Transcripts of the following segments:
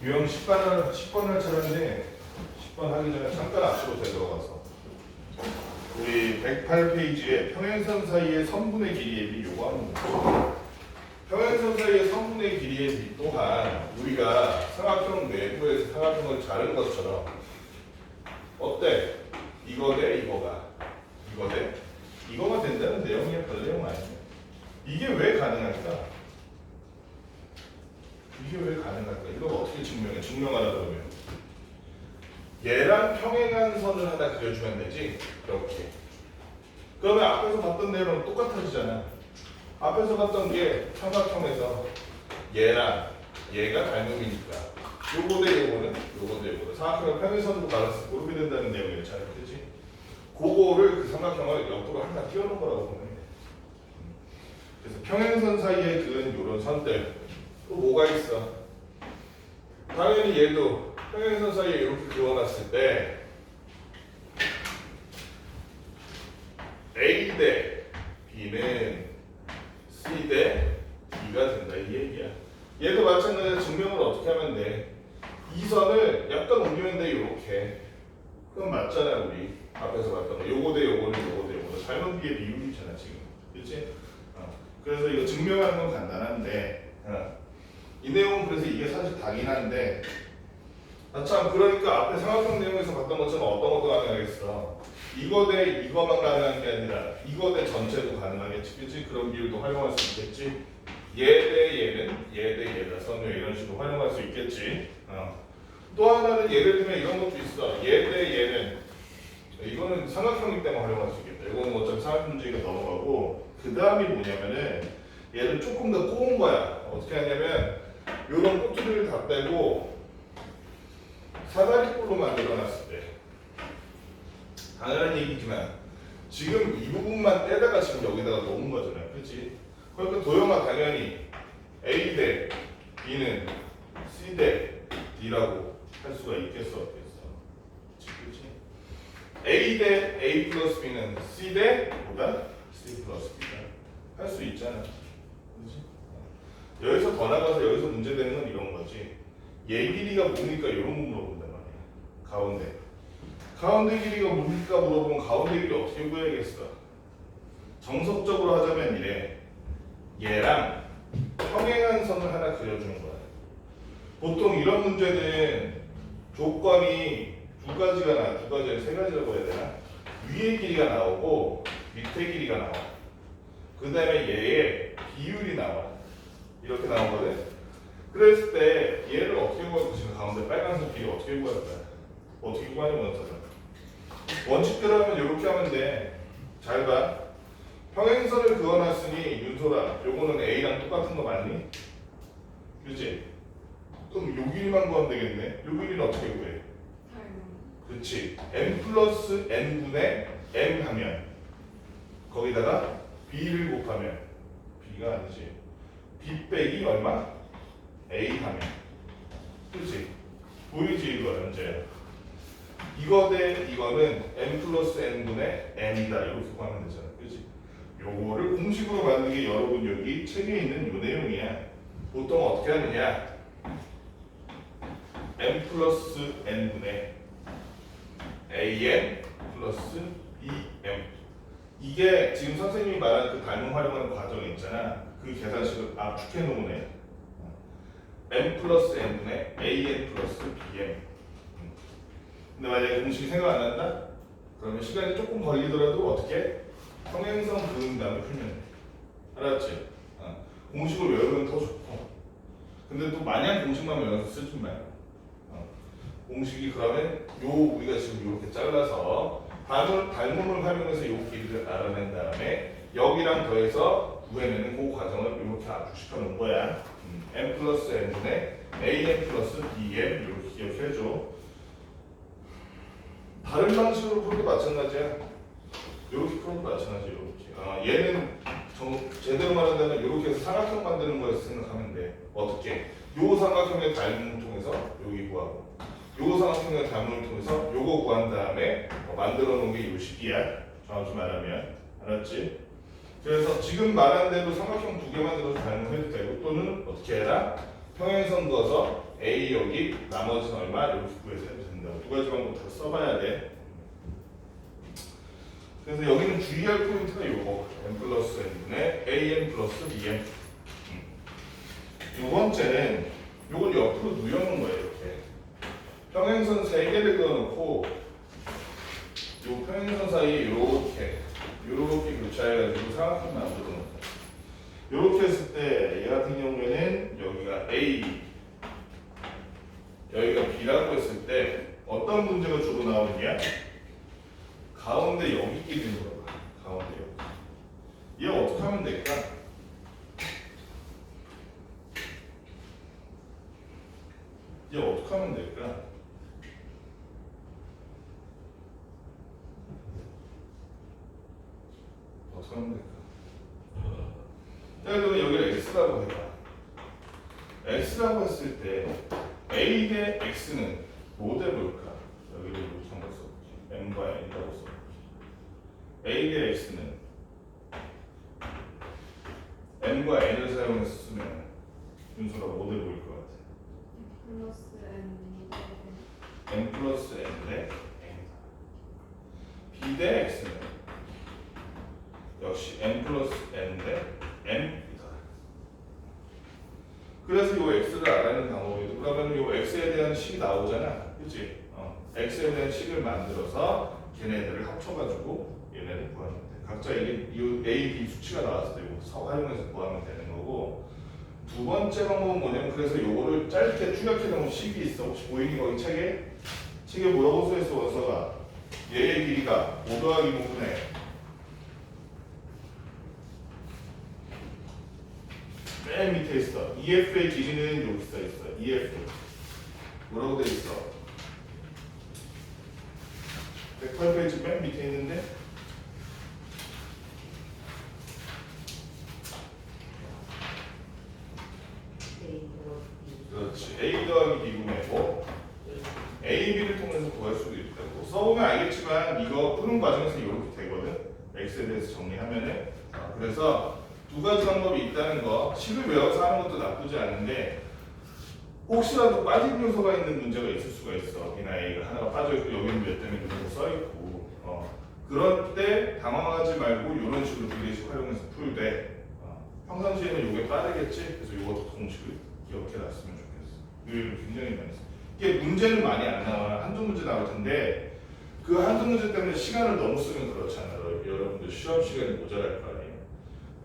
유형 10번 할 차례인데 10번 하기 전에 잠깐 앞으로 되돌아가서 우리 108페이지에 평행선 사이의 선분의 길이의 비 요거 하는 거죠. 평행선 사이의 선분의 길이의 비 또한 우리가 삼각형 내부에서 삼각형을 자른 것처럼 어때? 이거 대 이거가 이거 대 이거가 된다는 내용이야. 별 내용 아니야. 이게 왜 가능할까? 이게 왜 가능할까? 이걸 어떻게 증명해? 증명하라 그러면 얘랑 평행한 선을 하나 그려주면 되지. 이렇게. 그러면 앞에서 봤던 내용은 똑같아지잖아. 앞에서 봤던 게 삼각형에서 얘랑 얘가 닮음이니까 요거 대 요거는 요거 대 요거는 삼각형을 평행선으로 갈았을 때 그렇게 된다는 내용이 잘 되지. 그거를 그 삼각형을 옆으로 하나 띄워놓은 거라고 보면 돼. 그래서 평행선 사이에 그은 요런 선들 또 뭐가 있어? 당연히 얘도 평행선 사이에 이렇게 그어놨을 때 A 대 B는 C 대 D가 된다 이 얘기야. 얘도 마찬가지로 증명을 어떻게 하면 돼? 이 선을 약간 옮기면 돼 이렇게. 그럼 맞잖아 우리 앞에서 봤던 거. 요거 대 요거는 요거 대 요거는 닮은 비의 비율이잖아 지금. 그렇지? 그래서 이거 증명하는 건 간단한데 이 내용은 그래서 이게 사실 다긴 한데 참 그러니까 앞에 삼각형 내용에서 봤던 것처럼 어떤 것도 가능하겠어. 이거 대 이거만 가능한 게 아니라 이거 대 전체도 가능하겠지. 그치? 그런 비율도 활용할 수 있겠지. 얘 대 얘는 얘 대 얘다 선녀 이런 식으로 활용할 수 있겠지. 또 하나는 예를 들면 이런 것도 있어. 얘 대 얘는 이거는 삼각형이기 때문에 활용할 수 있겠다. 이거는 어차피 삼각형 문제가 넘어가고 그 다음이 뭐냐면은 얘를 조금 더 꼬은 거야. 어떻게 하냐면 요런 꼬투리를 다 빼고 사다리꼴로 만들어놨을 때 당연한 얘기지만 지금 이 부분만 떼다가 지금 여기다가 놓은 거잖아요. 그렇지? 그러니까 도형아 당연히 A 대 B는 C 대 D라고 할 수가 있겠어 없겠어? 그렇지? A 대 A 플러스 B는 C 대 보다 C 플러스 B다 할 수 있잖아. 그렇지? 여기서 더 나가서 여기서 문제되는 건 이런 거지. 얘 길이가 뭡니까? 이런 거 물어본단 말이야. 가운데 길이가 뭡니까? 물어보면 가운데 길이 어떻게 구해야겠어? 정석적으로 하자면 이래. 얘랑 평행한 선을 하나 그려주는 거야. 보통 이런 문제는 조건이 두 가지가 두 가지, 세 가지라고 해야 되나? 위의 길이가 나오고 밑에 길이가 나와. 그 다음에 얘의 비율이 나와. 이렇게 나오거든. 그랬을 때 얘를 어떻게 구할 것인가? 가운데 빨간색 길이 어떻게 구할 거야? 어떻게 구하냐면 원사잖아. 원칙대로 하면 이렇게 하면 돼. 잘 봐. 평행선을 그어놨으니 윤소라 요거는 A랑 똑같은 거 맞니? 그렇지? 그럼 요 길이만 구하면 되겠네. 요 길이는 어떻게 구해? 그렇지. M 플러스 N분의 M 하면 거기다가 B를 곱하면 B가 아니지. B 빼기 얼마? A 하면 그렇지? 보이지 이거 현재. 이거 대 이거는 M 플러스 N분의 N이다 이렇게 구하면 되잖아. 그렇지? 요거를 공식으로 만든 게 여러분 여기 책에 있는 요 내용이야. 보통 어떻게 하느냐? M 플러스 N분의 AM 플러스 BM. 이게 지금 선생님이 말한 그 닮음 활용하는 과정이 있잖아. 그 계산식을 압축해 놓은 애. M 플러스 N분의 AM 플러스 BM. 근데 만약에 공식이 생각 안 난다? 그러면 시간이 조금 걸리더라도 어떻게? 평행선 그은 다음에 풀면 돼. 알았지? 공식을 외우면 더 좋고. 근데 또 마냥 공식만 외워서 쓰지 말고. 공식이 그러면 요 우리가 지금 이렇게 잘라서 닮음을 활용해서 요 길이를 알아낸 다음에 여기랑 더해서 구해내는 그 과정을 이렇게 압축시켜 놓은 거야. M 플러스 N분의 AM 플러스 BM 이렇게 기억해줘. 다른 방식으로 풀어도 마찬가지야. 이렇게 풀어도 마찬가지야. 이렇게. 얘는 제대로 말한다면 이렇게 해서 삼각형 만드는 거에서 생각하면 돼. 어떻게? 요 삼각형의 닮음을 통해서 여기 구하고 요 삼각형의 닮음을 통해서 요거 구한 다음에 만들어 놓은 게 요 식이야. 정확히 말하면. 알았지? 그래서 지금 말한 대로 삼각형 두 개 만들어서 닮음해도 되고 또는 어떻게 해라? 평행선 그어서 A 여기 나머지는 얼마 이렇게 구해서 해도 된다고. 두 가지 방법 다 써봐야 돼. 그래서 여기는 주의할 포인트가 요거 n 플러스 n분의 an 플러스 bm. 두 번째는 요걸 옆으로 누여놓은 거예요. 이렇게 평행선 3개를 그어놓고 요 평행선 사이에 요렇게 교차해가지고 삼각형 만들어 놓은 거예요. 요렇게 했을 때 얘 같은 경우에는 여기가 A 여기가 B라고 했을 때 어떤 문제가 주로 나오느냐? 가운데 여기 끼는 거야. 가운데 여기. 얘 어떻게 하면 될까? 얘 어떻게 하면 될까? 어떻게 하면 될까? 예를 들면 여기를 x라고 해봐. x라고 했을 때 a 대 x는 뭐 돼볼까? 여기를 이렇게 한번 써볼게. m과 n이라고 써볼게. a 대 x는 m과 n을 사용해서 쓰면 윤수가 뭐 돼 보일 것 같아? n 플러스 n 대 n. b 대 x는 역시 n 플러스 n 대 n이다. 그래서 이 x를 알아내는 방법이고, 그러면 이 x에 대한 식이 나오잖아, 그렇지? x에 대한 식을 만들어서 걔네들을 합쳐가지고 얘네를 구하면 돼. 각자 이 a, b 수치가 나왔을 때 이거 활용해서 구하면 되는 거고. 두 번째 방법은 뭐냐면, 그래서 요거를 짧게 축약해 놓은 식이 있어. 혹시 보이니 거기 책에? 책에 뭐라고 써있어 원서가? 얘의 길이가 5 더하기 5분의 맨 밑에 있어. EF의 길이는 여기 써 있어. EF 뭐라고 돼 있어? 108페이지 맨 밑에 있는데 그렇지. A 더하기 B분의 5 A, B를 통해서 구할 수도 있다고. 써보면 알겠지만 이거 푸는 과정에서 이렇게 되거든. X에 대해서 정리하면은. 그래서 두 가지 방법이 있다는 거. 식을 외워서 하는 것도 나쁘지 않은데 혹시라도 빠진 요소가 있는 문제가 있을 수가 있어. B나 A가 하나가 빠져있고 여기는 몇 대면 이렇게 써있고 그럴 때 당황하지 말고 이런 식으로 비례식 활용해서 풀되 평상시에는 이게 빠르겠지? 그래서 이것도 공식을 기억해놨으면 좋겠어. 요일을 굉장히 많이 써. 이게 문제는 많이 안 나와. 한두 문제 나올 텐데 그 한두 문제 때문에 시간을 너무 쓰면 그렇잖아요. 여러분들 시험 시간이 모자랄 거 아니에요.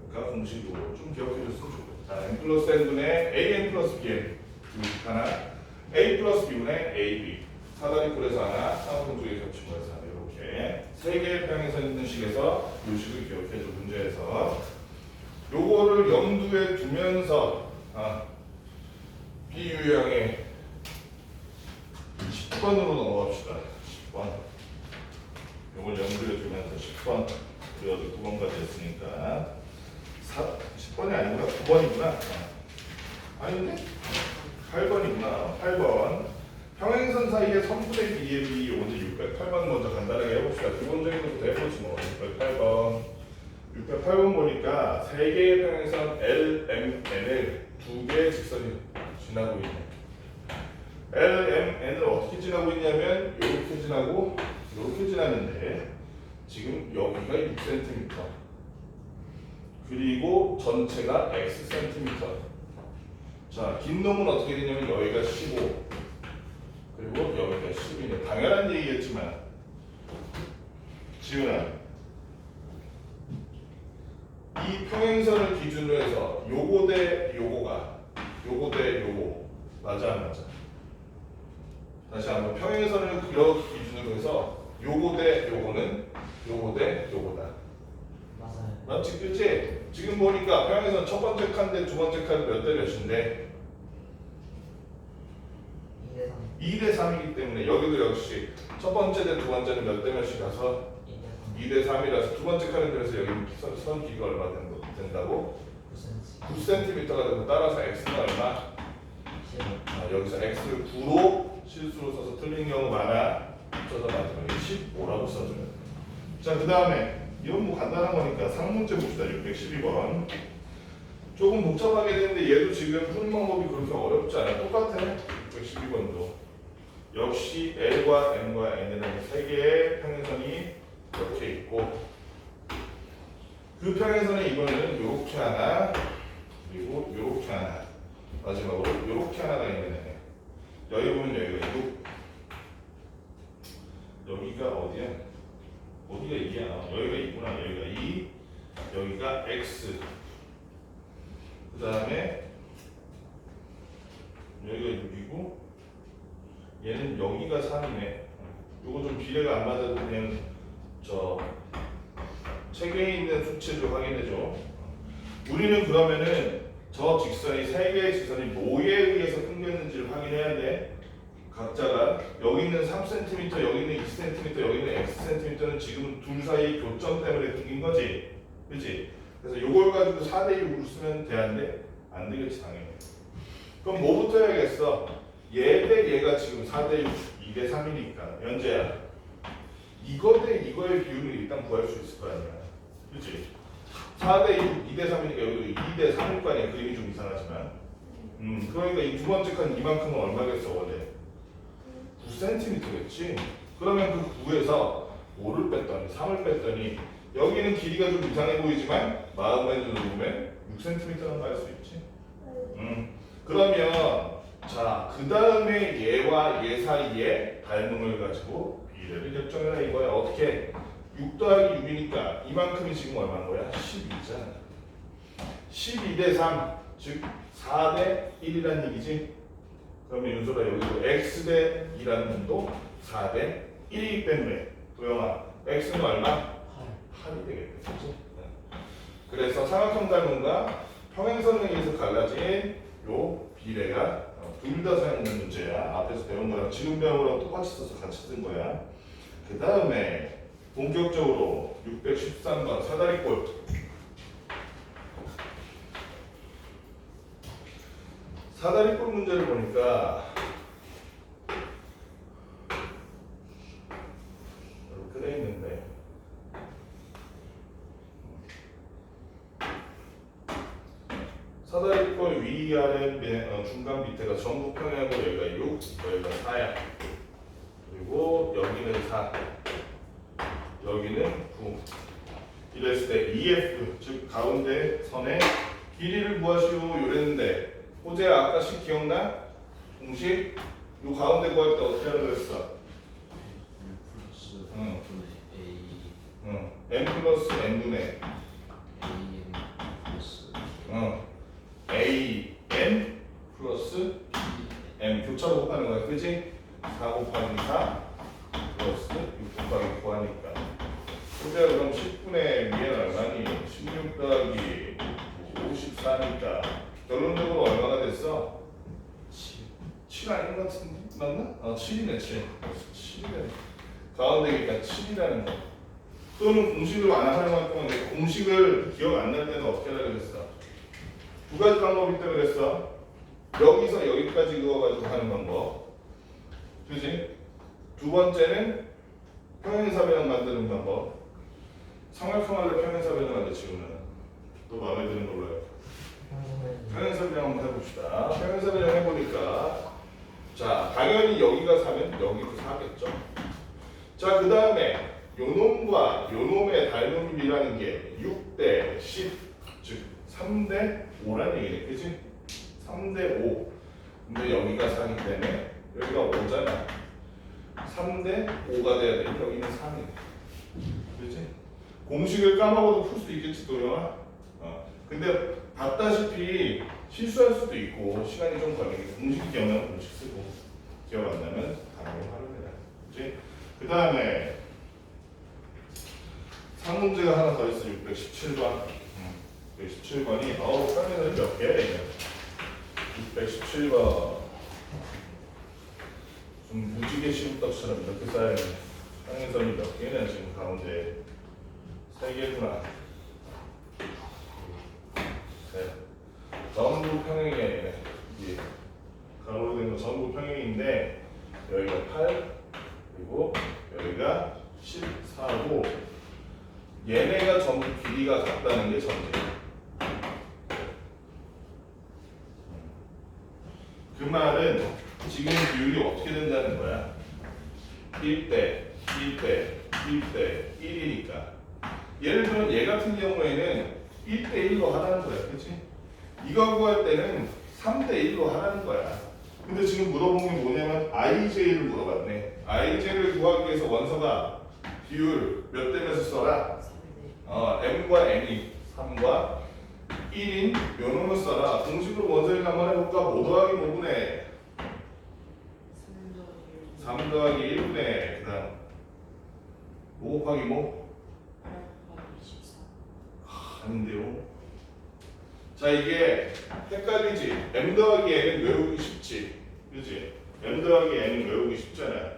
그러니까 공식으로 좀 기억해줬으면 좋겠다. 자, n 플러스 n분의 an 플러스 bn 하나, a 플러스 b분의 ab 사다리꼴에서 하나, 삼각형 쪽에 겹친 거에서 하나. 이렇게 세 개의 평행선 있는 식에서 이 식을 기억해줘. 문제에서 요거를 염두에 두면서 B 유형의 10번으로 넘어갑시다. 10번. 요걸 염두에 두면서 10번. 그래도 9번까지 했으니까 10번이 아니구나. 9번이구나. 아닌데? 8번이구나. 8번. 평행선 사이의 선분의 B의 B 언제 608번 먼저 간단하게 해봅시다. 기본적인 것부터 해보지 뭐. 608번. 608번 보니까 세 개의 평행선 L, M, N을 두 개의 직선이 지나고 있네. L, M, N을 어떻게 지나고 있냐면 이렇게 지나고 이렇게 지나는데 지금 여기가 6cm 그리고 전체가 Xcm. 자, 긴 놈은 어떻게 되냐면 여기가 15 그리고 여기가 10이네. 당연한 얘기겠지만 지훈아 이 평행선을 기준으로 해서 요거 대 요거가 요거 대 요거 맞아 안 맞아? 다시 한번 평행선을 그렇게 기준으로 해서 요거 대 요거는 요거 대 요거다. 맞아요. 맞지? 그치? 지금 보니까 평행선 첫 번째 칸 대 두 번째 칸 몇 대 몇인데 2 대 3이기 때문에 여기도 역시 첫 번째 대 두 번째는 몇 대 몇이 가서 2 대 3이라서 두 번째 칸은 그래서 여기 선 길이가 얼마 된다고? 9cm가 되고 따라서 x는 얼마? 여기서 x를 9로 실수로 써서 틀린 경우 많아. 써서 마지막에 15라고 써줘요. 자, 그 다음에 이건 뭐 간단한 거니까 3문제 봅시다. 612번. 조금 복잡하게 되는데 얘도 지금 푸는 방법이 그렇게 어렵지 않아. 똑같아. 612번도. 역시 L과 M과 N이라는 세 개의 평행선이 이렇게 있고 그 평행선에 이번에는 요렇게 하나 그리고 요렇게 하나 마지막으로 요렇게 하나가 있는 애. 여기 보면 여기가 6 여기가 어디야? 어디가 2야? 여기가 2구나. 여기가 2 여기가 X 그 다음에 여기가 6이고 얘는 여기가 3이네. 요거 좀 비례가 안 맞아도 그냥 저 책에 있는 수치를 확인해줘. 우리는 그러면은 저 직선이 세 개의 직선이 뭐에 의해서 끊겼는지를 확인해야 돼. 각자가 여기 있는 3cm, 여기 있는 2cm, 여기 있는 xcm는 지금 둘 사이 교점 때문에 끊긴 거지. 그치? 그래서 요걸 가지고 4대 6으로 쓰면 돼, 안 돼? 안 되겠지, 당연히. 그럼 뭐부터 해야겠어? 얘 대 얘가 지금 4대 6, 2대 3이니까. 연재야. 이거 대 이거의 비율을 일단 구할 수 있을 거 아니야. 그치? 4대 6, 2대 3이니까 여기도 2대 3일 거 아니야. 그림이 좀 이상하지만. 그러니까 이 두 번째 칸 이만큼은 얼마겠어, 원래? 9cm겠지? 그러면 그 9에서 5를 뺐더니 3을 뺐더니 여기는 길이가 좀 이상해 보이지만 마음만으로 보면 6cm는 갈 수 있지. 그러면 자, 그 다음에 얘와 얘 사이에 닮음을 가지고 비례를 결정해라 이거야. 어떻게? 6 더하기 6이니까 이만큼이 지금 얼마인 거야? 12잖아. 12대 3, 즉 4대 1이란 얘기지. 그러면 윤소라 여기도 x 대 2라는 놈도 4대 1이기 때문에 도영아 x는 얼마? 8이 되겠다. 그렇지? 그래서 삼각형 닮음과 평행선에 의해서 갈라진 요 비례가 둘 다 사용된 문제야. 앞에서 배운 거랑 지금 배운 거랑 똑같이 써서 같이 쓴 거야. 그 다음에 본격적으로 613번 사다리꼴. 사다리꼴 문제를 보니까 이렇게 돼 있는데 사다리꼴 위아래 중간 밑에가 전부 평행하고 여기가 6, 여기가 4야. 그리고 여기는 4, 여기는 9. 이랬을 때 EF 즉 가운데 선의 길이를 구하시오 이랬는데 호재야 아까 식 기억나? 공식? 요 가운데 구할 때 어떻게 하라고 그랬어? m 플러스 n분의 a n 플러스 m 교차로 곱하는 거야, 그치? 4 곱하기 4 플러스 6 곱하기 9 하니까 호재야 그럼 10분의 위에는 얼마니? 16 더하기 54니까 결론적으로 얼마가 됐어? 7 아닌 것 같은데? 맞나? 7이네 7이네 가운데니까 7이라는 거. 또는 공식을 안 활용할 동안 공식을 기억 안 날 때는 어떻게 하려고 그랬어? 두 가지 방법이 있다고 그랬어. 여기서 여기까지 그어가지고 하는 방법, 그지? 두 번째는 평행사변 만드는 방법. 삼각형할래 평행사변을 만들 지우면 또 마음에 드는 걸로 해요. 평행사변 한번 해봅시다. 평행사변 해보니까 자 당연히 여기가 4면 여기도 4겠죠. 자 그 다음에 요놈과 요놈의 닮음이라는 게 6대 10, 즉 3대 5라는 얘기네, 그치? 3대 5. 근데 여기가 4이기 때문에 여기가 5잖아. 3대 5가 돼야 돼. 여기는 3이네. 그치? 공식을 까먹어도 풀 수 있겠지, 도영아? 근데 봤다시피 실수할 수도 있고 시간이 좀 걸리니까 공식 기억나면 공식 쓰고 기억 안 나면 단어로 하면 되나. 그치? 그 다음에 상문제가 하나 더 있어. 617번. 617번이 평행선이 몇 개야 이게? 617번 좀 무지개 시국떡처럼 이렇게 쌓여있네. 평행선이 몇 개냐 지금 가운데 3개구나. 셋. 전부 평행이 아니네. 이게 가로로 된 거 전부 평행인데 여기가 8 그리고 여기가 14고 얘네가 전부 길이가 같다는 게 전제. 말은 지금 비율이 어떻게 된다는 거야? 1대 1대 1대 1이니까 예를 들면 얘 같은 경우에는 1대 1로 하라는 거야. 그치? 이거 구할 때는 3대 1로 하라는 거야. 근데 지금 물어본 게 뭐냐면 IJ를 물어봤네. IJ를 구하기 위해서 원서가 비율 몇 대 몇을 써라? M과 N이 3과 1인 요 놈을 써라. 공식으로 원서를 한번 해볼까? 5 더하기 5분의 3 더하기 1분의 그 다음 5 곱하기 뭐? 아닌데요. 자 이게 헷갈리지? M 더하기 N은 외우기 쉽지. 그치? M 더하기 N은 외우기 쉽잖아.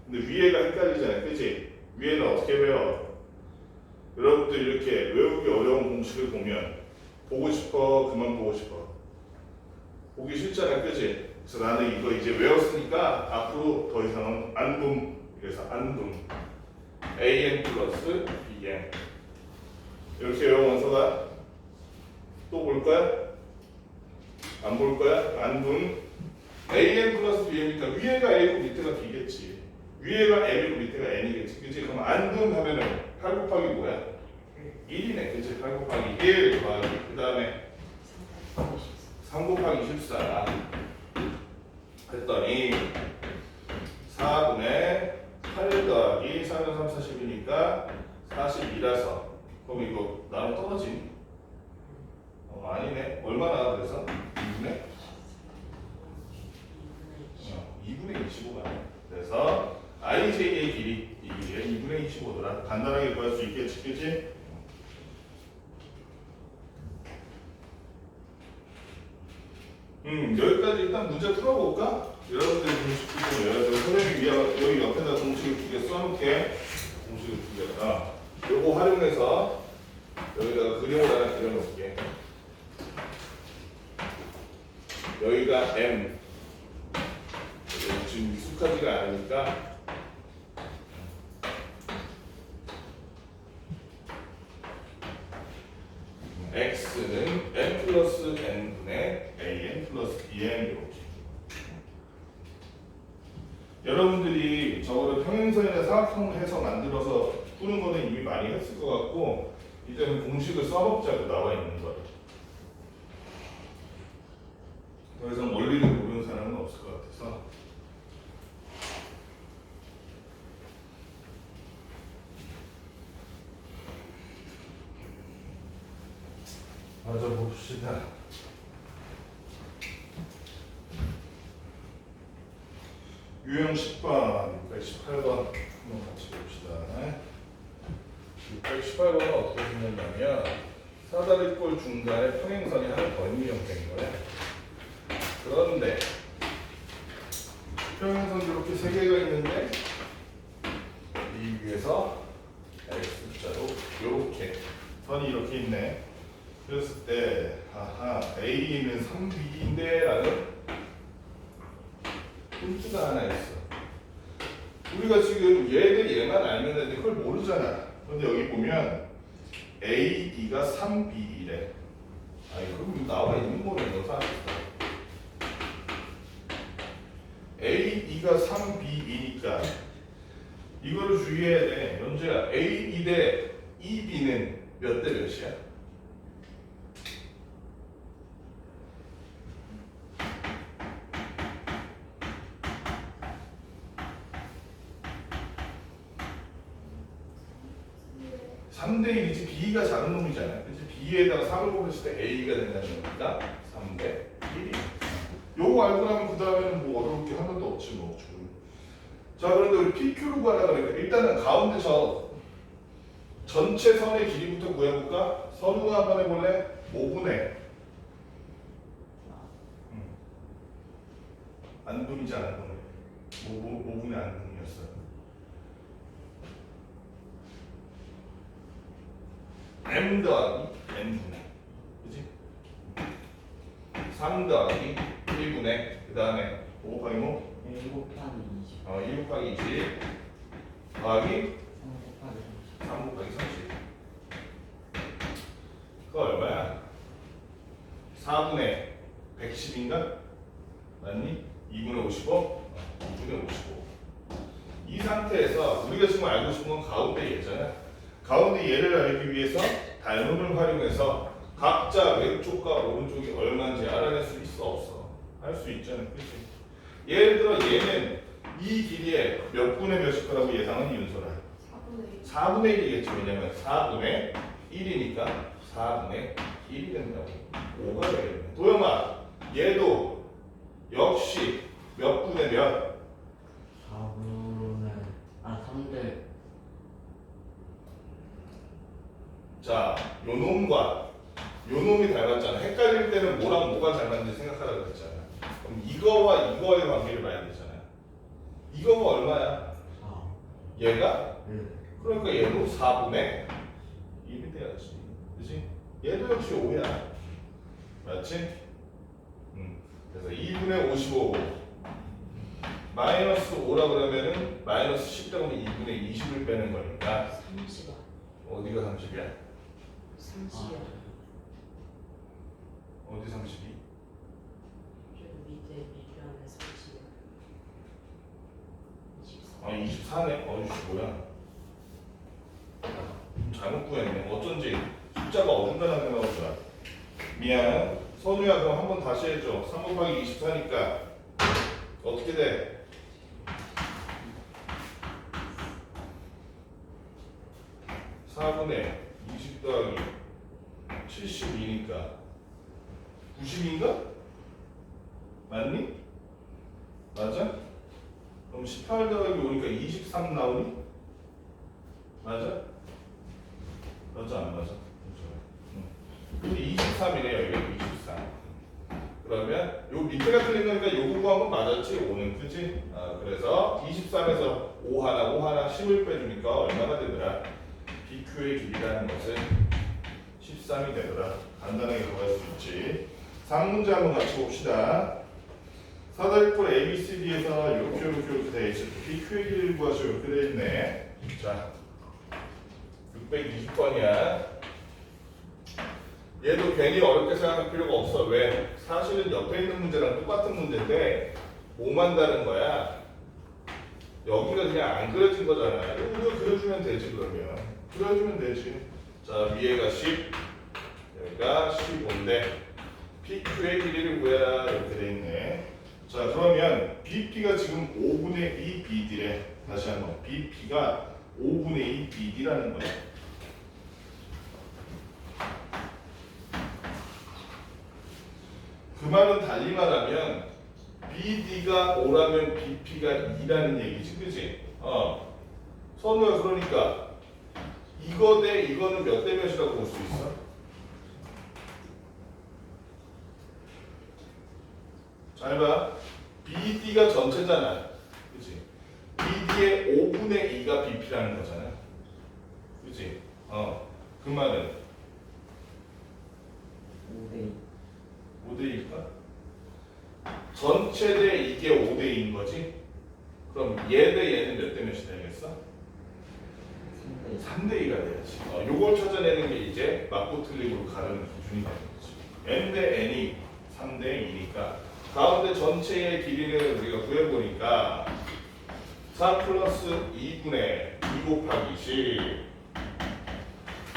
근데 위에가 헷갈리잖아. 그치? 위에는 어떻게 배워? 여러분들 이렇게 외우기 어려운 공식을 보면 보고 싶어? 그만 보고 싶어? 보기 싫잖아. 그치? 그래서 나는 이거 이제 외웠으니까 앞으로 더 이상은 안 둠. 그래서 안 둠. AN 플러스 BN 이렇게 외우면서가 또 볼 거야? 안 볼 거야? 안 둔. AN 플러스 B니까 위에가 A고 밑에가 B겠지. 위에가 M이고 밑에가 N이겠지. 그치? 그럼 안 둔 하면은 8 곱하기 뭐야? 1이네. 그치? 8 곱하기 1 더하기 그 다음에 3 곱하기 14 했더니 4분의 8 더하기 3, 3, 40이니까 42라서 그럼 이거 나눠 떨어지니? 아니네. 얼마나 그래서? 2분의? 2분의 25가 그래서 IJ의 길이 이게 2분의 25더라. 간단하게 구할 수 있겠지. 그치? 여기까지 일단 문제 풀어볼까? 여러분들이 공식 풀고 선생님이 여기 옆에다 공식을 2개 써놓게. 공식을 2개. 요거 활용해서 여기다가 그림을 하나 그려놓을게. 여기가 M. 지금 익숙하지가 않으니까 X는 M 플러스 N분의 AN 플러스 BN 이렇게. 여러분들이 저거를 평행선이나 사각형해서 만들어서 푸는 거는 이미 많이 했을 것 같고 이제는 공식을 써먹자고 나와 있는 거예요. 더 이상 원리를 모르는 사람은 없을 것 같아서 맞아 봅시다. 유형 10번, 618번 한번 같이 봅시다. 618번은 어떻게 생겼냐면 사다리꼴 중간에 평행선이 하나 더 있는 형태인 거야. 그런데 평행선 이렇게 3개가 있는데 이 위에서 X자로 이렇게 선이 이렇게 있네. 그랬을 때 아하 A는 3B인데 라는 힌트가 하나 있어. 우리가 지금 얘만 알면 되는데 그걸 모르잖아. 근데 여기 보면 AE가 3B이래. 아니 그럼 나와 있는 거는 너 사실상 AE가 3B이니까 이거를 주의해야 돼. 연주야 AE 대 EB는 몇 대 몇이야? (3대 1이지) B가 작은 놈이잖아. 그래서 B에다가 3을 곱했을 때 A가 된다는 거니까 3대 1이. 요거 알고 나면 그 다음에는 뭐 어려울 게 하나도 없지 뭐. 자 그런데 우리 PQ를 구하라 그러니까 일단은 가운데 저 전체 선의 길이부터 구해볼까? 선우가 한번 해볼래? 5분의 안분이지 않은 5분의 안분이었어. M 더하기 N분의 그치? 3 더하기 1분의 그 다음에 5 곱하기 뭐? 1 곱하기 20 1 곱하기 20 더하기 3 곱하기 30 3 곱하기 30 그거 얼마야? 4분의 110인가? 맞니? 2분의 55? 2분의 55. 이 상태에서 우리가 지금 알고 싶은 건 가운데 얘잖아. 가운데 얘를 알기 위해서 닮음을 활용해서 각자 왼쪽과 오른쪽이 얼마인지 알아낼 수 있어 없어? 할 수 있잖아. 그렇지? 예를 들어 얘는 이 길이에 몇 분의 몇일 거라고 예상은 윤소라? 4분의 1이겠지. 왜냐면 4분의 1이니까 4분의 1이 된다고. 5가 되겠네. 도영아, 얘도 역시 몇 분의 몇? 4분의 3대. 자, 요 놈과 요 놈이 닮았잖아. 헷갈릴 때는 뭐랑 뭐가 닮았는지 생각하라 그랬잖아. 그럼 이거와 이거의 관계를 봐야 되잖아. 이거가 얼마야? 4. 얘가? 1. 그러니까 얘도 4분의 1이 돼야지. 그치? 얘도 역시 5야. 맞지? 그래서 2분의 55 마이너스 5라 그러면은 마이너스 10다 보면 2분의 20을 빼는 거니까 30원. 어디가 30이야? 30원. 어디 32? 저 밑에 밑변에 30원. 24. 아 24네? 어이씨 뭐야 잘못 구했네. 어쩐지 숫자가 어중간하게 나오더라. 미안. 선우야 그럼 한번 다시 해줘. 3 곱하기 24니까 어떻게 돼? 4분의 20 더하기 72니까 90인가? 맞니? 맞아? 그럼 18 더하기 5니까 23 나오니? 맞아? 맞아 안 맞아? 근데 23이네요. 여기 23. 그러면 요 밑에가 틀린 거니까 요 구구한 건 맞았지? 5는 그치? 그래서 23에서 5 하나 5 하나 10을 빼주니까 얼마가 되더라? BQ의 길이라는 것은 13이 되더라. 간단하게 구할 수 있지. 3문제 한번 같이 봅시다. 사다리꼴 ABCD에서 이렇게 돼 있을 때 BQ의 길이를 구하시오. 이렇게 돼 있네. 자, 620번이야. 얘도 괜히 어렵게 생각할 필요가 없어. 왜? 사실은 옆에 있는 문제랑 똑같은 문제인데 뭐만 다른 거야? 여기가 그냥 안 그려진 거잖아. 이거 그려주면 되지 그러면. 그려주면 되지. 자, 위에가 10, 여기가 15인데 PQ의 길이를 구해라 이렇게 돼 있네. 자, 그러면 BP가 지금 5분의 2 BD래. 다시 한번 BP가 5분의 2 BD라는 거야. 그 말은 달리 말하면 BD가 5라면 BP가 2라는 얘기지, 그지? 선우야, 그러니까 이거 대 이거는 몇 대 몇이라고 볼 수 있어? 잘 봐. BD가 전체잖아, 그지? BD의 5분의 2가 BP라는 거잖아, 그지? 그 말은 5대 5대2일까? 전체 대 이게 5대2인 거지? 그럼 얘 대 얘는 몇 대 몇이 되겠어? 3대2가 돼야지. 요걸 찾아내는 게 이제 맞고 틀리고로 가르는 기준이 되는 거지. n 대 n이 3대2니까 가운데 전체의 길이를 우리가 구해보니까 4 플러스 2분의 2 곱하기 10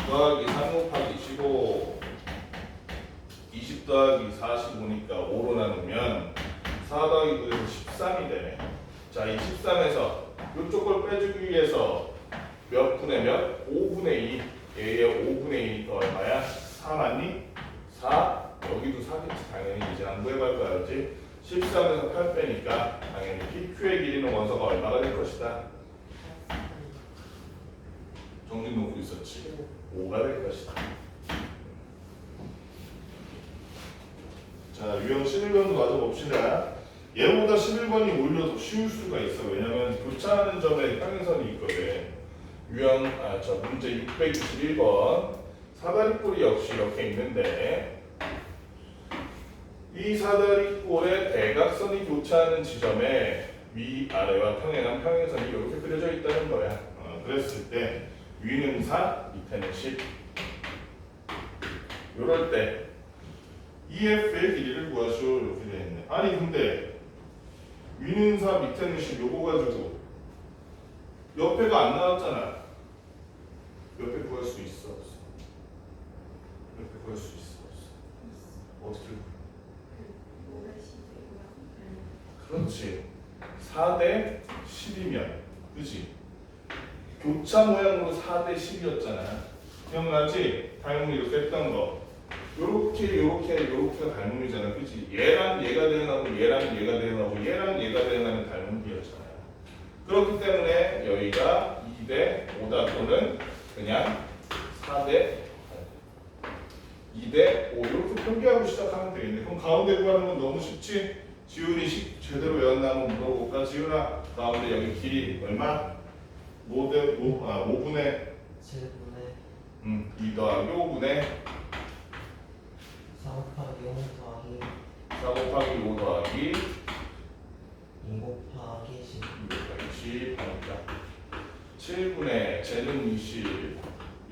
더하기 3 곱하기 15 20 더하기 45니까 5로 나누면 4 더하기 9에서 13이 되네. 자, 이 13에서 이쪽 걸 빼주기 위해서 몇 분의 몇? 5분의 2. 얘의 5분의 2니까 얼마야? 4 맞니? 4. 여기도 4겠지. 당연히 이제 안 구해봐도 알지? 13에서 8 빼니까 당연히 PQ의 길이는 원소가 얼마가 될 것이다. 정신 놓고 있었지? 5가 될 것이다. 자, 유형 11번도 마저 봅시다. 얘보다 11번이 오히려 더 쉬울 수가 있어. 왜냐면 교차하는 점에 평행선이 있거든. 유형, 문제 621번. 사다리꼴이 역시 이렇게 있는데 이 사다리꼴의 대각선이 교차하는 지점에 위아래와 평행한 평행선이 이렇게 그려져 있다는 거야. 그랬을 때 위는 4, 밑에는 10. 이럴 때 EF의 길이를 구하시오 이렇게 되어 있네. 아니 근데 위는 4 밑에는 10 요거 가지고 옆에가 안 나왔잖아. 옆에 구할 수 있어 없어? 옆에 구할 수 있어 없어? 어떻게 구해? 그렇지. 4대 10이면 그치? 교차 모양으로 4대 10이었잖아. 기억나지? 닮은 이렇게 했던 거. 요렇게가 닮은이잖아. 그치? 얘랑 얘가 대응하고 얘랑 얘가 대응하고 얘랑 얘가 대응하는 닮은이었잖아요. 그렇기 때문에 여기가 2대 5다 또는 그냥 4대 2대 5 이렇게 표기하고 시작하면 되겠네. 그럼 가운데 구하는 건 너무 쉽지? 지훈이 제대로 외웠나 한번 물어볼까? 지훈아 가운데 여기 길이 얼마? 5분의 7분의 2 더하기 5분의 4 곱하기 5 더하기 4 곱하기 5 더하기 2 곱하기 10 20 하니까 7분의 쟤는 20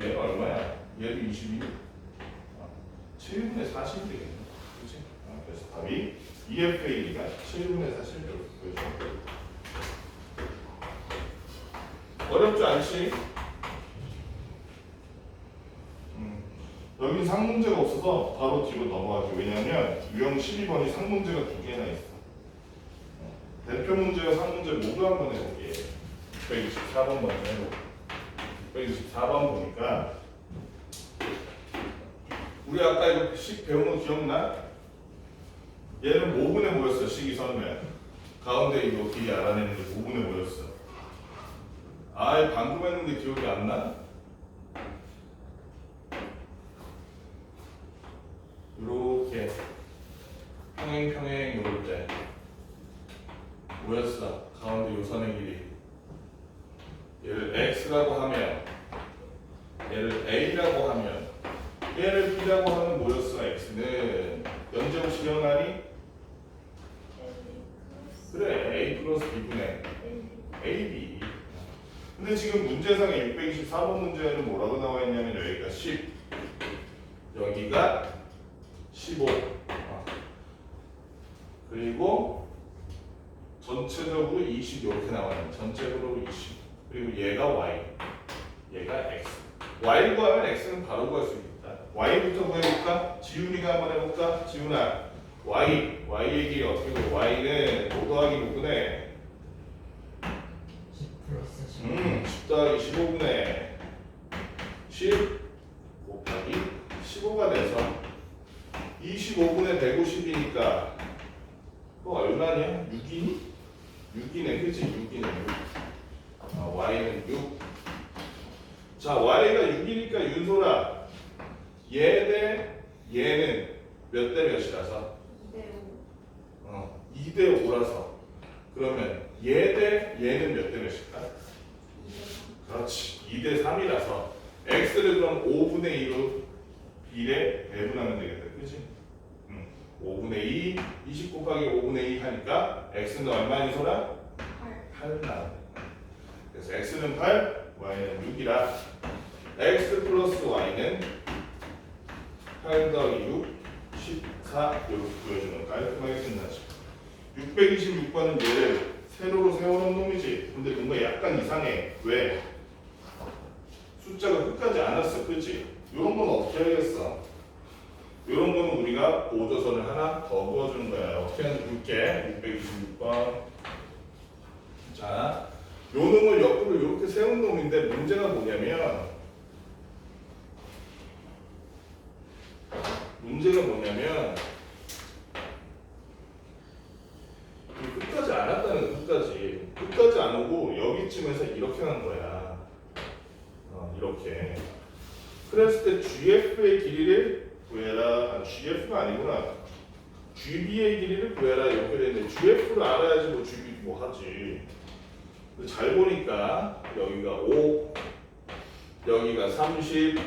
얘는 얼마야? 얘도 20이니? 7분의 40이 되겠네. 그치? 그래서 답이 EFA가 7분의 40 이렇게 보여줘. 어렵지 않지? 여긴 상문제가 없어서 바로 뒤로 넘어가죠. 왜냐하면 유형 12번이 상문제가 2개나 있어. 대표 문제와 상문제 모두 한번 해볼게. 124번 먼저 해볼게. 124번 보니까 우리 아까 이거 식 배운 거 기억나? 얘는 모분에 모였어. 식이 서면 가운데 이거 길이 알아내는 게 모분에 모였어. 아예 방금 했는데 기억이 안 나? 이렇게 평행 요럴 때 모였어. 가운데 요선의 길이 얘를 x라고 하면 얘를 a라고 하면 얘를 b라고 하면 뭐였어? x는 연제 혹시 기억나니? 그래 a 플러스 b분의 ab. 근데 지금 문제상에 624번 문제는 뭐라고 나와 있냐면 여기가 10 여기가 15 그리고 전체적으로 20 이렇게 나와요. 전체적으로 20 그리고 얘가 y 얘가 x y 구하면 x는 바로 구할 수 있다. y부터 구해볼까? 지훈이가 한번 해볼까? 지훈아 y의 길이 어떻게 돼? y는 5 더하기 5분의 10 플러스 10 더하기 15분의 10 곱하기 15가 돼서 25분의 150이니까 그거 얼마냐? 6이니? 6이네 그치? 6이네 6 y는 6 자 y가 6이니까 윤소라 얘 대 얘는 몇 대 몇이라서? 2대 5라서 그러면 얘 대 얘는 몇 대 몇일까? 그렇지 2대 3이라서 x를 그럼 5분의 2로 b에 배분하면 되겠다 그치? 5분의 2 20 곱하기 5분의 2 하니까 x는 얼마니 소라? 8 나와. 그래서 x는 8 y는 6이라 x 플러스 y는 8 더하기 6 14 이렇게 보여주면 깔끔하게 끝나죠. 626번은 얘를 세로로 세워놓은 놈이지. 근데 뭔가 약간 이상해. 왜? 숫자가 끝까지 안 왔어. 그치? 이런 건 어떻게 하겠어? 이런 거는 우리가 보조선을 하나 더 그어주는 거야. 어떻게 하는지 볼게. 626번. 자, 요 놈을 옆으로 이렇게 세운 놈인데 문제가 뭐냐면 끝까지 안 왔다는 거야. 끝까지 안 오고 여기쯤에서 이렇게 한 거야. 이렇게. 그랬을 때 GF의 길이를 구해라. GF가 아니구나. GB의 길이를 구해라 이렇게 되는데 GF를 알아야지 뭐 GB 뭐 하지. 근데 잘 보니까 여기가 5, 여기가 30,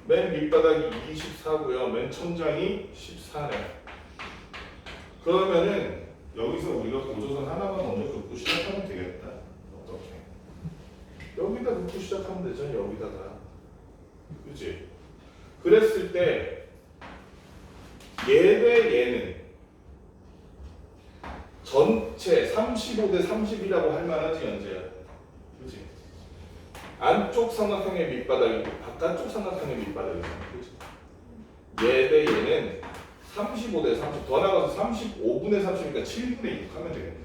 맨 밑바닥이 24고요. 맨 천장이 14네. 그러면은 여기서 우리가 보조선 하나만 먼저 긋고 시작하면 되겠다. 어떻게? 여기다 긋고 시작하면 되죠. 여기다가. 그치? 그랬을 때 얘 대 얘는 전체 35대 30이라고 할 만하지 연재야. 그렇지? 안쪽 삼각형의 밑바닥이 바깥쪽 삼각형의 밑바닥이잖아. 그렇지? 얘 대 얘는 35대 30, 더 나가서 35분의 30이니까 7분의 6 하면 되겠네.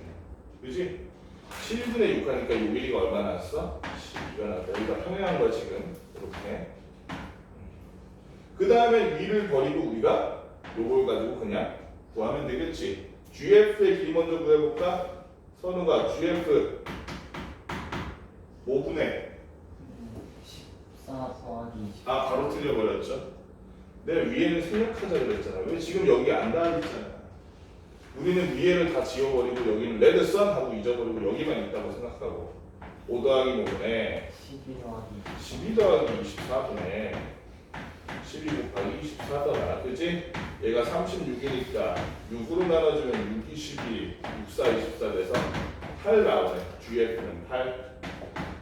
그렇지? 7분의 6 하니까 요 길이가 얼마 나왔어? 12가 나왔다. 여기가 평행한 거야 지금. 이렇게. 그 다음에 위를 버리고 우리가 요걸 가지고 그냥 구하면 되겠지. GF의 길이 먼저 구해볼까? 선우가 GF 5분의 14 더하기 20. 아 바로 틀려버렸죠. 내가 위에는 생략하자 그랬잖아. 왜 지금 여기 안 닿아있잖아. 우리는 위에를 다 지워버리고 여기는 레드썬 하고 잊어버리고 여기만 있다고 생각하고 5 더하기 5분의 12 더하기 12 더하기 24분의 12 곱하기 24더라. 그치? 얘가 36이니까 6으로 나눠주면 6, 22, 6, 4, 24 돼서 8 나오네. GF는 8.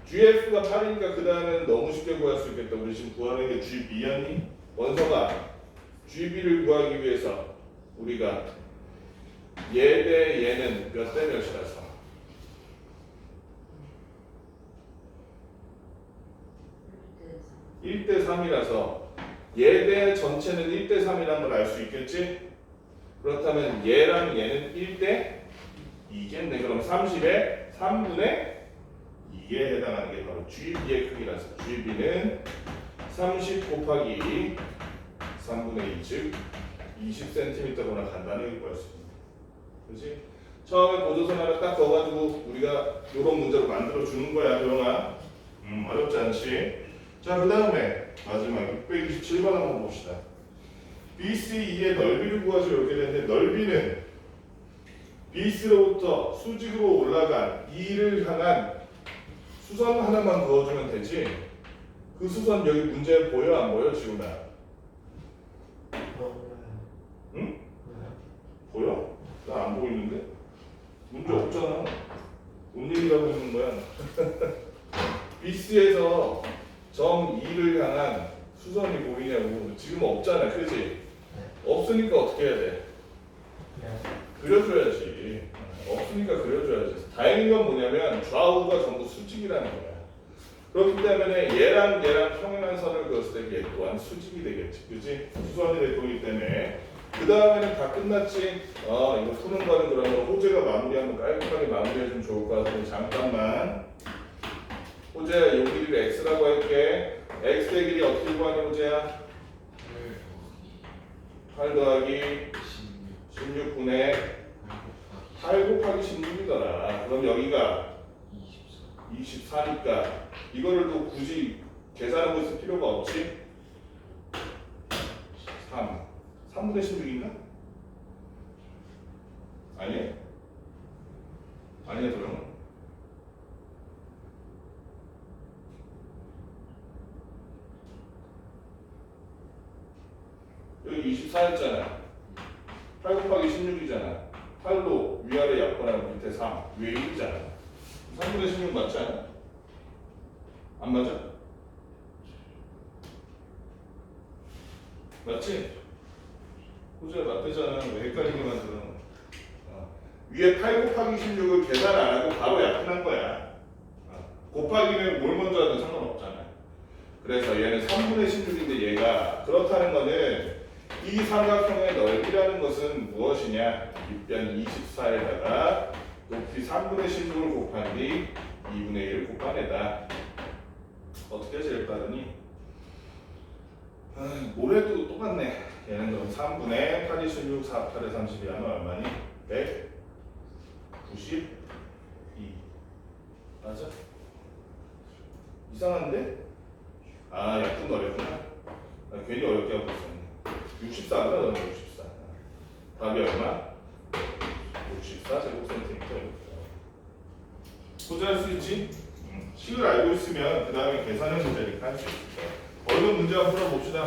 GF가 8이니까 그 다음에는 너무 쉽게 구할 수 있겠다. 우리 지금 구하는 게 GB였니? 원서가 GB를 구하기 위해서 우리가 얘 대 얘는 몇 대 몇이라서 1대 3이라서 얘 대 전체는 1대 3이라는 걸 알 수 있겠지? 그렇다면 얘랑 얘는 1대 2겠네. 그럼 30에 3분의 2에 해당하는 게 바로 GB의 크기라서 GB는 30 곱하기 3분의 2, 즉 20cm보다 간단하게 구할 수 있는. 그렇지? 처음에 보조선 하나 딱 넣어가지고 우리가 이런 문제로 만들어 주는 거야, 조영아. 어렵지 않지? 자, 그 다음에 마지막 627번 한번 봅시다. BCE의 넓이를 구하죠. 이렇게 되는데 넓이는 BC로부터 수직으로 올라간 E를 향한 수선 하나만 그어주면 되지. 그 수선 여기 문제 보여 안 보여 지훈아? 응? 보여? 나 안 보이는데? 문제 없잖아. 뭔 얘기하고 있는 거야? BC에서 점 E를 향한 수선이 보이냐고. 지금 없잖아, 그지? 없으니까 어떻게 해야 돼? 그려줘야지. 없으니까 그려줘야지. 다행인 건 뭐냐면 좌우가 전부 수직이라는 거야. 그렇기 때문에 얘랑 평행한 선을 그었을 때 얘 또한 수직이 되겠지. 그지? 수선이 될 거기 때문에. 그 다음에는 다 끝났지? 이거 푸는 거는 그러면 호재가 마무리하면 깔끔하게 마무리해주면 좋을 것 같은데 잠깐만. 호재야, 요 길이를 x라고 할게. x의 길이 어떻게 구하냐, 호재야? 8 더하기 16분의 8 곱하기 16이더라. 그럼 여기가 24니까 이거를 또 굳이 계산하고 있을 필요가 없지? 3분의 16인가? 아니야? 아니야, 그럼. 여기 24였잖아. 8 곱하기 16이잖아. 8로 위아래 약분하면 밑에 3, 위에 1이잖아. 3분의 16 맞지 않아? 안 맞아? 맞지? 호주가 맞대잖아. 왜 헷갈리게 만들어? 위에 8 곱하기 16을 계산 안 하고 바로 약분한 거야. 곱하기는 뭘 먼저 하든 상관없잖아. 그래서 얘는 3분의 16인데 얘가 그렇다는 거는 이 삼각형의 넓이라는 것은 무엇이냐? 밑변 24에다가 높이 3분의 16을 곱한 뒤 2분의 1을 곱하내다. 어떻게 제일 빠르니? 모래도 똑같네. 얘는 그럼 3분의 8, 26, 4, 8에 32 하면 얼마니? 192. 맞아? 이상한데? 약분 어렵구나. 괜히 어렵게 하고 있었네. 64가 너는 64. 답이 얼마? 64 제곱센티미터. 소지할 수 있지? 식을 알고 있으면 그 다음에 계산의 문제니까 할 수 있을 거야. 얼른 문제 한번 풀어봅시다.